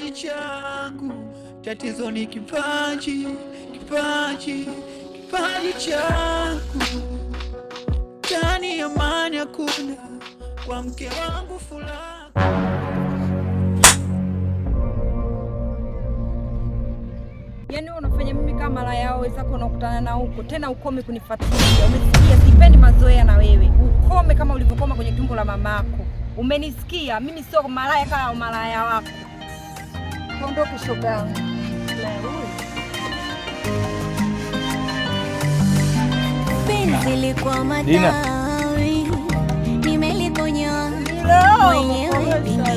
kipaji changu, tatizo ni kipaji changu. Ndani ya amani hakuna, kwa mke wangu furaha. Yaani unafanya mimi kama malaya yao wenzako unakutana na huko. Tena ukome kunifuatilia. Umesikia? Sipendi mazoea na wewe. Ukome kama ulivyokoma kwenye tumbo la mamako. Umenisikia? Mimi sio malaya kama malaya wako. Ondoka shoga yangu. Penzi likuwa madawi, nimeliponyoa mwenyewe.